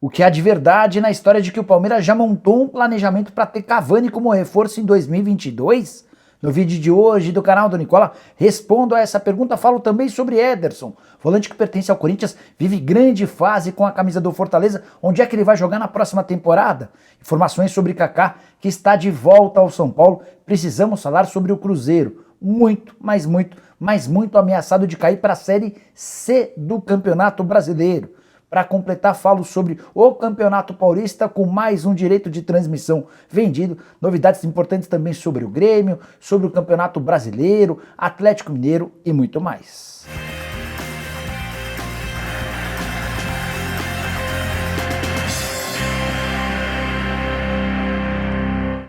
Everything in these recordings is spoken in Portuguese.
O que há de verdade na história de que o Palmeiras já montou um planejamento para ter Cavani como reforço em 2022? No vídeo de hoje do canal do Nicola, respondo a essa pergunta, falo também sobre Ederson, volante que pertence ao Corinthians, vive grande fase com a camisa do Fortaleza, onde é que ele vai jogar na próxima temporada? Informações sobre Kaká, que está de volta ao São Paulo, precisamos falar sobre o Cruzeiro, muito ameaçado de cair para a Série C do Campeonato Brasileiro. Para completar, falo sobre o Campeonato Paulista com mais um direito de transmissão vendido. Novidades importantes também sobre o Grêmio, sobre o Campeonato Brasileiro, Atlético Mineiro e muito mais.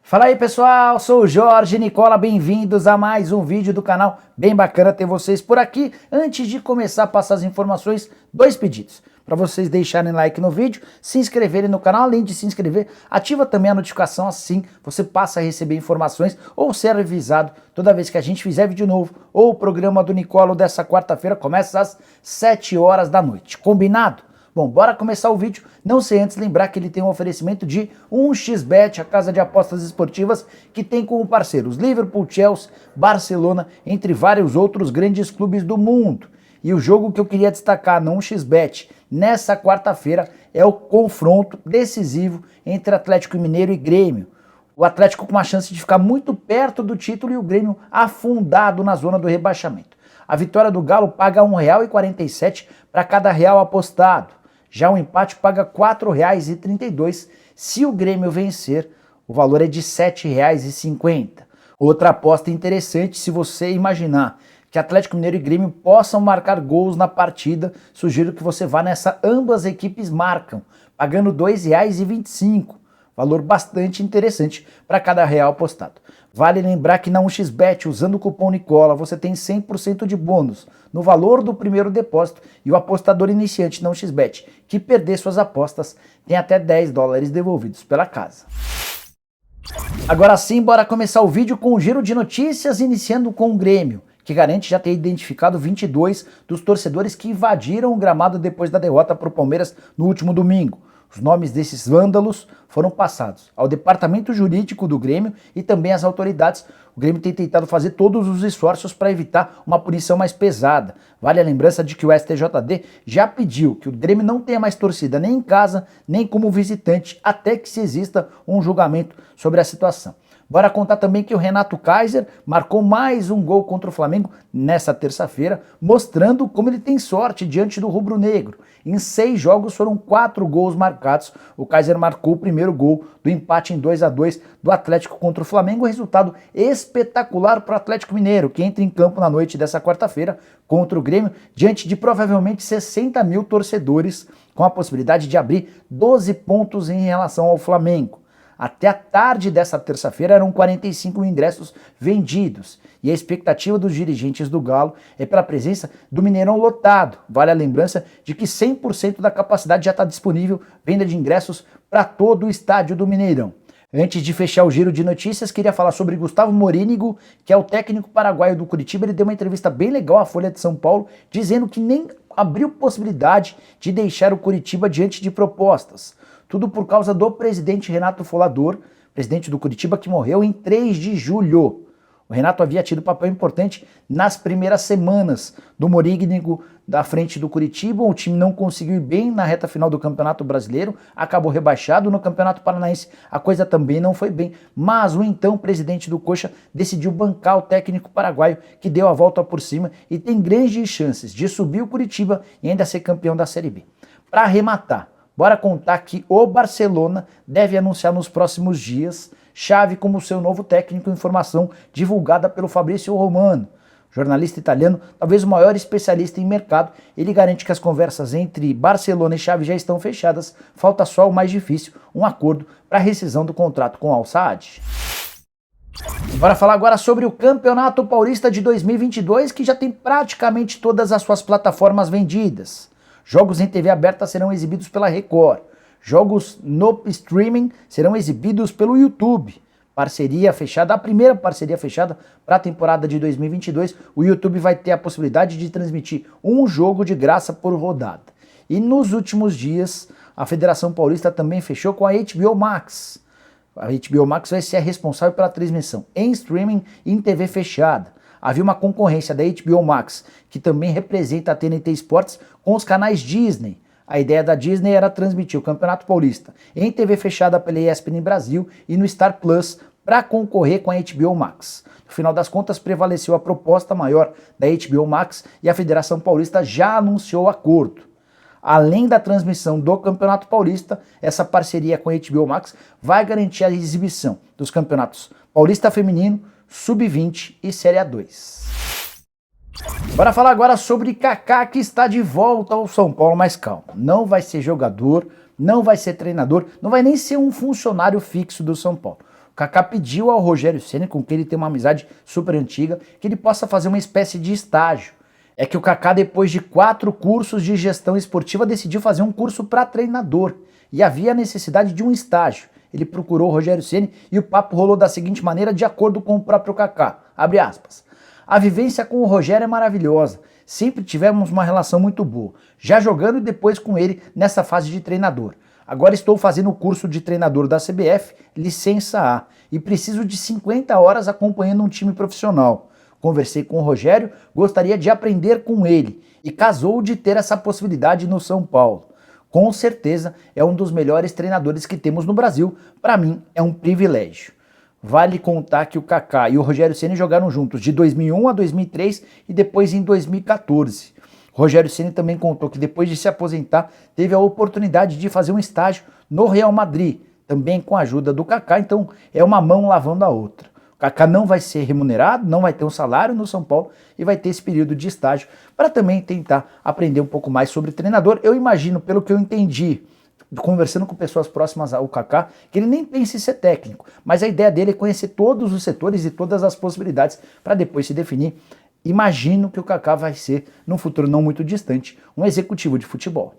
Fala aí pessoal, sou o Jorge Nicola, bem-vindos a mais um vídeo do canal. Bem bacana ter vocês por aqui. Antes de começar a passar as informações, dois pedidos. Para vocês deixarem like no vídeo, se inscreverem no canal, além de se inscrever, ativa também a notificação, assim você passa a receber informações ou ser avisado toda vez que a gente fizer vídeo novo, ou o programa do Nicola dessa quarta-feira começa às 7 horas da noite, combinado? Bom, bora começar o vídeo, não sem antes lembrar que ele tem um oferecimento de 1xBet, a casa de apostas esportivas, que tem como parceiros Liverpool, Chelsea, Barcelona, entre vários outros grandes clubes do mundo. E o jogo que eu queria destacar no 1xBet nessa quarta-feira é o confronto decisivo entre Atlético Mineiro e Grêmio. O Atlético com uma chance de ficar muito perto do título e o Grêmio afundado na zona do rebaixamento. A vitória do Galo paga R$ 1,47 para cada real apostado. Já o empate paga R$ 4,32. Se o Grêmio vencer, o valor é de R$ 7,50. Outra aposta interessante, se você imaginar que Atlético Mineiro e Grêmio possam marcar gols na partida, sugiro que você vá nessa ambas equipes marcam, pagando R$ 2,25. Valor bastante interessante para cada real apostado. Vale lembrar que na 1xBet, usando o cupom Nicola, você tem 100% de bônus no valor do primeiro depósito e o apostador iniciante na 1xBet que perder suas apostas tem até $10 devolvidos pela casa. Agora sim, bora começar o vídeo com um giro de notícias, iniciando com o Grêmio, que garante já ter identificado 22 dos torcedores que invadiram o gramado depois da derrota para o Palmeiras no último domingo. Os nomes desses vândalos foram passados ao departamento jurídico do Grêmio e também às autoridades. O Grêmio tem tentado fazer todos os esforços para evitar uma punição mais pesada. Vale a lembrança de que o STJD já pediu que o Grêmio não tenha mais torcida nem em casa, nem como visitante, até que se exista um julgamento sobre a situação. Bora contar também que o Renato Kaiser marcou mais um gol contra o Flamengo nessa terça-feira, mostrando como ele tem sorte diante do rubro-negro. Em 6 jogos foram 4 gols marcados. O Kaiser marcou o primeiro gol do empate em 2-2 do Atlético contra o Flamengo. Resultado espetacular para o Atlético Mineiro, que entra em campo na noite dessa quarta-feira contra o Grêmio, diante de provavelmente 60 mil torcedores, com a possibilidade de abrir 12 pontos em relação ao Flamengo. Até a tarde dessa terça-feira eram 45 ingressos vendidos e a expectativa dos dirigentes do Galo é pela presença do Mineirão lotado. Vale a lembrança de que 100% da capacidade já está disponível, venda de ingressos para todo o estádio do Mineirão. Antes de fechar o giro de notícias, queria falar sobre Gustavo Morínigo, que é o técnico paraguaio do Curitiba. Ele deu uma entrevista bem legal à Folha de São Paulo, dizendo que nem abriu possibilidade de deixar o Curitiba diante de propostas. Tudo por causa do presidente Renato Folador, presidente do Curitiba, que morreu em 3 de julho. O Renato havia tido papel importante nas primeiras semanas do Morínigo da frente do Curitiba. O time não conseguiu ir bem na reta final do Campeonato Brasileiro, acabou rebaixado. No Campeonato Paranaense a coisa também não foi bem, mas o então presidente do Coxa decidiu bancar o técnico paraguaio, que deu a volta por cima e tem grandes chances de subir o Curitiba e ainda ser campeão da Série B. Para arrematar, bora contar que o Barcelona deve anunciar nos próximos dias Xavi como seu novo técnico, informação divulgada pelo Fabrício Romano, jornalista italiano, talvez o maior especialista em mercado. Ele garante que as conversas entre Barcelona e Xavi já estão fechadas, falta só o mais difícil, um acordo para a rescisão do contrato com Al Saad. Bora falar agora sobre o Campeonato Paulista de 2022, que já tem praticamente todas as suas plataformas vendidas. Jogos em TV aberta serão exibidos pela Record. Jogos no streaming serão exibidos pelo YouTube. Parceria fechada, a primeira parceria fechada para a temporada de 2022. O YouTube vai ter a possibilidade de transmitir um jogo de graça por rodada. E nos últimos dias, a Federação Paulista também fechou com a HBO Max. A HBO Max vai ser a responsável pela transmissão em streaming e em TV fechada. Havia uma concorrência da HBO Max, que também representa a TNT Sports, com os canais Disney. A ideia da Disney era transmitir o Campeonato Paulista em TV fechada pela ESPN Brasil e no Star Plus para concorrer com a HBO Max. No final das contas, prevaleceu a proposta maior da HBO Max e a Federação Paulista já anunciou o acordo. Além da transmissão do Campeonato Paulista, essa parceria com a HBO Max vai garantir a exibição dos campeonatos Paulista Feminino, Sub-20 e Série A2. Bora falar agora sobre Kaká, que está de volta ao São Paulo, mas calma, não vai ser jogador, não vai ser treinador, não vai nem ser um funcionário fixo do São Paulo. O Kaká pediu ao Rogério Ceni, com quem ele tem uma amizade super antiga, que ele possa fazer uma espécie de estágio. É que o Kaká, depois de 4 cursos de gestão esportiva, decidiu fazer um curso para treinador. E havia necessidade de um estágio. Ele procurou o Rogério Ceni e o papo rolou da seguinte maneira, de acordo com o próprio Kaká. Abre aspas. A vivência com o Rogério é maravilhosa. Sempre tivemos uma relação muito boa. Já jogando e depois com ele nessa fase de treinador. Agora estou fazendo o curso de treinador da CBF, licença A. E preciso de 50 horas acompanhando um time profissional. Conversei com o Rogério, gostaria de aprender com ele e casou de ter essa possibilidade no São Paulo. Com certeza é um dos melhores treinadores que temos no Brasil, para mim é um privilégio. Vale contar que o Kaká e o Rogério Ceni jogaram juntos de 2001 a 2003 e depois em 2014. O Rogério Ceni também contou que depois de se aposentar teve a oportunidade de fazer um estágio no Real Madrid, também com a ajuda do Kaká, então é uma mão lavando a outra. Kaká não vai ser remunerado, não vai ter um salário no São Paulo e vai ter esse período de estágio para também tentar aprender um pouco mais sobre treinador. Eu imagino, pelo que eu entendi, conversando com pessoas próximas ao Kaká, que ele nem pensa em ser técnico, mas a ideia dele é conhecer todos os setores e todas as possibilidades para depois se definir. Imagino que o Kaká vai ser, num futuro não muito distante, um executivo de futebol.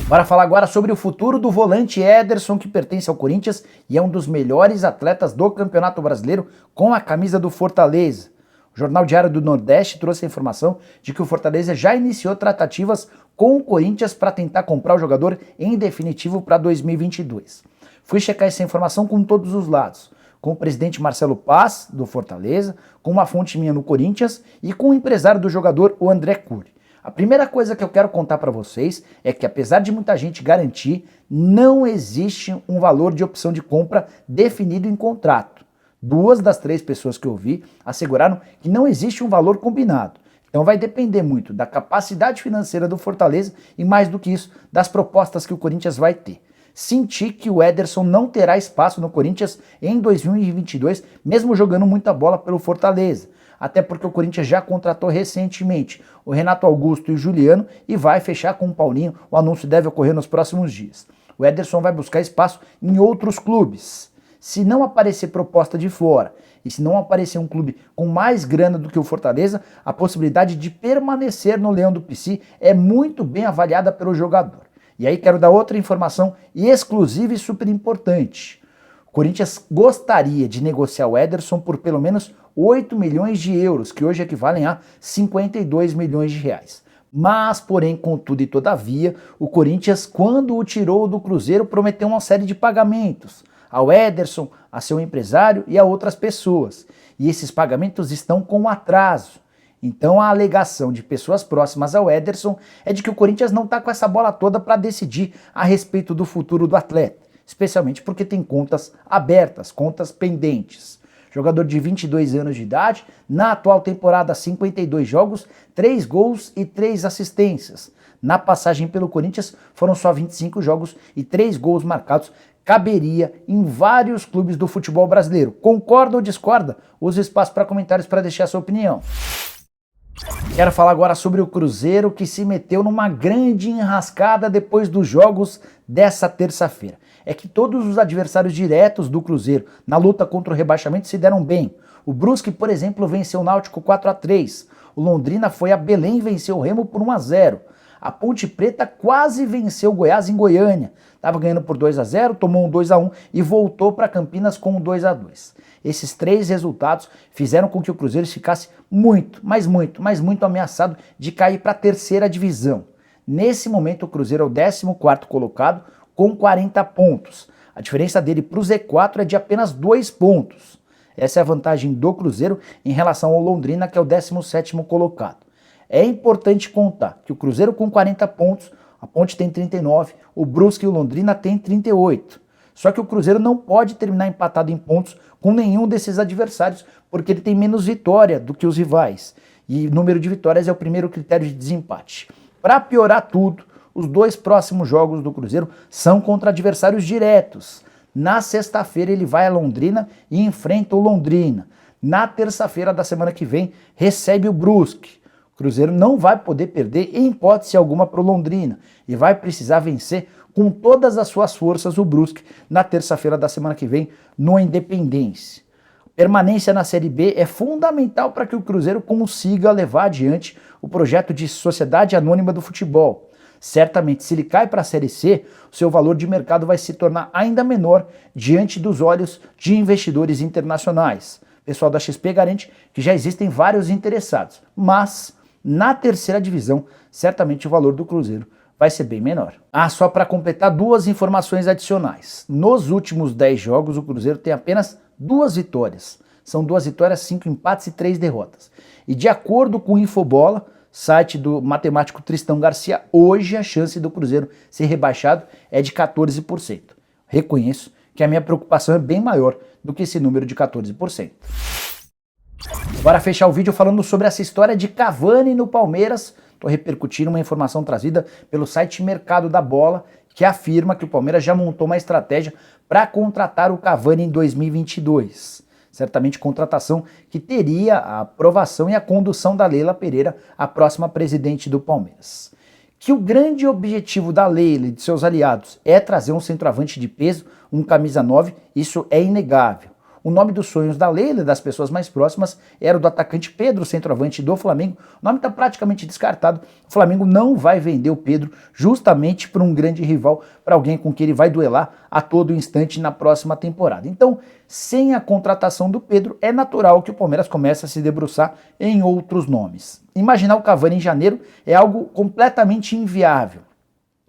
Bora falar agora sobre o futuro do volante Ederson, que pertence ao Corinthians e é um dos melhores atletas do Campeonato Brasileiro com a camisa do Fortaleza. O Jornal Diário do Nordeste trouxe a informação de que o Fortaleza já iniciou tratativas com o Corinthians para tentar comprar o jogador em definitivo para 2022. Fui checar essa informação com todos os lados, com o presidente Marcelo Paz, do Fortaleza, com uma fonte minha no Corinthians e com o empresário do jogador, o André Cury. A primeira coisa que eu quero contar para vocês é que, apesar de muita gente garantir, não existe um valor de opção de compra definido em contrato. 2 das 3 pessoas que eu vi asseguraram que não existe um valor combinado. Então vai depender muito da capacidade financeira do Fortaleza e, mais do que isso, das propostas que o Corinthians vai ter. Senti que o Ederson não terá espaço no Corinthians em 2022, mesmo jogando muita bola pelo Fortaleza. Até porque o Corinthians já contratou recentemente o Renato Augusto e o Juliano e vai fechar com o Paulinho. O anúncio deve ocorrer nos próximos dias. O Ederson vai buscar espaço em outros clubes. Se não aparecer proposta de fora e se não aparecer um clube com mais grana do que o Fortaleza, a possibilidade de permanecer no Leão do Pici é muito bem avaliada pelo jogador. E aí quero dar outra informação exclusiva e super importante. O Corinthians gostaria de negociar o Ederson por pelo menos 8 milhões de euros, que hoje equivalem a 52 milhões de reais. Mas, porém, contudo e todavia, o Corinthians, quando o tirou do Cruzeiro, prometeu uma série de pagamentos ao Ederson, a seu empresário e a outras pessoas. E esses pagamentos estão com atraso. Então a alegação de pessoas próximas ao Ederson é de que o Corinthians não está com essa bola toda para decidir a respeito do futuro do atleta, especialmente porque tem contas abertas, contas pendentes. Jogador de 22 anos de idade, na atual temporada 52 jogos, 3 gols e 3 assistências. Na passagem pelo Corinthians foram só 25 jogos e 3 gols marcados. Caberia em vários clubes do futebol brasileiro. Concorda ou discorda? Use o espaço para comentários para deixar a sua opinião. Quero falar agora sobre o Cruzeiro, que se meteu numa grande enrascada depois dos jogos dessa terça-feira. É que todos os adversários diretos do Cruzeiro na luta contra o rebaixamento se deram bem. O Brusque, por exemplo, venceu o Náutico 4-3. O Londrina foi a Belém e venceu o Remo por 1-0. A Ponte Preta quase venceu o Goiás em Goiânia. Estava ganhando por 2-0, tomou um 2-1 e voltou para Campinas com um 2-2. Esses 3 resultados fizeram com que o Cruzeiro ficasse muito ameaçado de cair para a 3ª divisão. Nesse momento o Cruzeiro é o 14º colocado com 40 pontos. A diferença dele para o Z4 é de apenas 2 pontos. Essa é a vantagem do Cruzeiro em relação ao Londrina, que é o 17º colocado. É importante contar que o Cruzeiro com 40 pontos, a Ponte tem 39, o Brusque e o Londrina tem 38. Só que o Cruzeiro não pode terminar empatado em pontos com nenhum desses adversários, porque ele tem menos vitória do que os rivais. E número de vitórias é o primeiro critério de desempate. Para piorar tudo, os 2 próximos jogos do Cruzeiro são contra adversários diretos. Na sexta-feira ele vai a Londrina e enfrenta o Londrina. Na terça-feira da semana que vem recebe o Brusque. O Cruzeiro não vai poder perder em hipótese alguma para o Londrina e vai precisar vencer com todas as suas forças o Brusque na terça-feira da semana que vem no Independência. Permanência na Série B é fundamental para que o Cruzeiro consiga levar adiante o projeto de Sociedade Anônima do Futebol. Certamente, se ele cai para a Série C, o seu valor de mercado vai se tornar ainda menor diante dos olhos de investidores internacionais. O pessoal da XP garante que já existem vários interessados, mas na terceira divisão, certamente o valor do Cruzeiro vai ser bem menor. Só para completar 2 informações adicionais. Nos últimos 10 jogos, o Cruzeiro tem apenas 2 vitórias. São 2 vitórias, 5 empates e 3 derrotas. E de acordo com o Infobola, site do matemático Tristão Garcia, hoje a chance do Cruzeiro ser rebaixado é de 14%. Reconheço que a minha preocupação é bem maior do que esse número de 14%. Bora fechar o vídeo falando sobre essa história de Cavani no Palmeiras. Estou repercutindo uma informação trazida pelo site Mercado da Bola, que afirma que o Palmeiras já montou uma estratégia para contratar o Cavani em 2022. Certamente contratação que teria a aprovação e a condução da Leila Pereira, a próxima presidente do Palmeiras. Que o grande objetivo da Leila e de seus aliados é trazer um centroavante de peso, um camisa 9, isso é inegável. O nome dos sonhos da Leila e das pessoas mais próximas era o do atacante Pedro, centroavante do Flamengo. O nome está praticamente descartado. O Flamengo não vai vender o Pedro justamente para um grande rival, para alguém com quem ele vai duelar a todo instante na próxima temporada. Então, sem a contratação do Pedro, é natural que o Palmeiras comece a se debruçar em outros nomes. Imaginar o Cavani em janeiro é algo completamente inviável.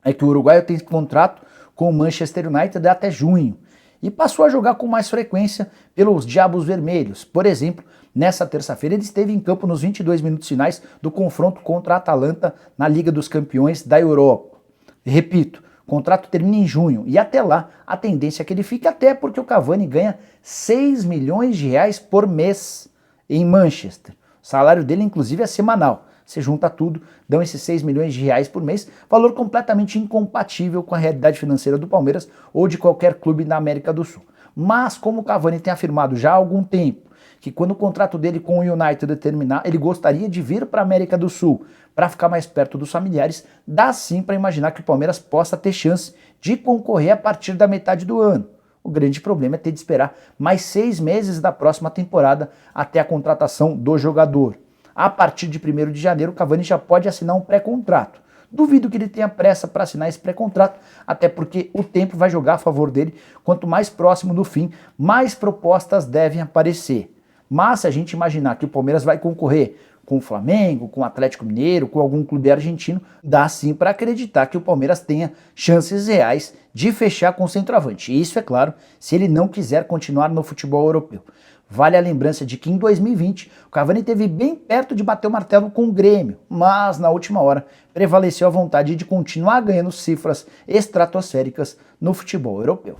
É que o uruguaio tem contrato com o Manchester United até junho. E passou a jogar com mais frequência pelos Diabos Vermelhos. Por exemplo, nessa terça-feira ele esteve em campo nos 22 minutos finais do confronto contra a Atalanta na Liga dos Campeões da Europa. Repito, o contrato termina em junho e até lá a tendência é que ele fique, até porque o Cavani ganha 6 milhões de reais por mês em Manchester. O salário dele inclusive é semanal. Você junta tudo, dão esses 6 milhões de reais por mês, valor completamente incompatível com a realidade financeira do Palmeiras ou de qualquer clube da América do Sul. Mas como o Cavani tem afirmado já há algum tempo que quando o contrato dele com o United terminar, ele gostaria de vir para a América do Sul para ficar mais perto dos familiares, dá sim para imaginar que o Palmeiras possa ter chance de concorrer a partir da metade do ano. O grande problema é ter de esperar mais 6 meses da próxima temporada até a contratação do jogador. A partir de 1º de janeiro, o Cavani já pode assinar um pré-contrato. Duvido que ele tenha pressa para assinar esse pré-contrato, até porque o tempo vai jogar a favor dele. Quanto mais próximo do fim, mais propostas devem aparecer. Mas se a gente imaginar que o Palmeiras vai concorrer com o Flamengo, com o Atlético Mineiro, com algum clube argentino, dá sim para acreditar que o Palmeiras tenha chances reais de fechar com o centroavante. Isso, é claro, se ele não quiser continuar no futebol europeu. Vale a lembrança de que em 2020 o Cavani esteve bem perto de bater o martelo com o Grêmio, mas na última hora prevaleceu a vontade de continuar ganhando cifras estratosféricas no futebol europeu.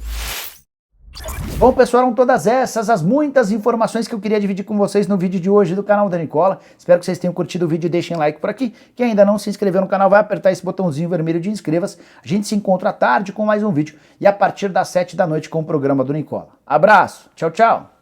Bom, pessoal, eram todas essas as muitas informações que eu queria dividir com vocês no vídeo de hoje do canal da Nicola. Espero que vocês tenham curtido o vídeo e deixem like por aqui. Quem ainda não se inscreveu no canal vai apertar esse botãozinho vermelho de inscreva-se. A gente se encontra à tarde com mais um vídeo e a partir das 7 da noite com o programa do Nicola. Abraço, tchau, tchau!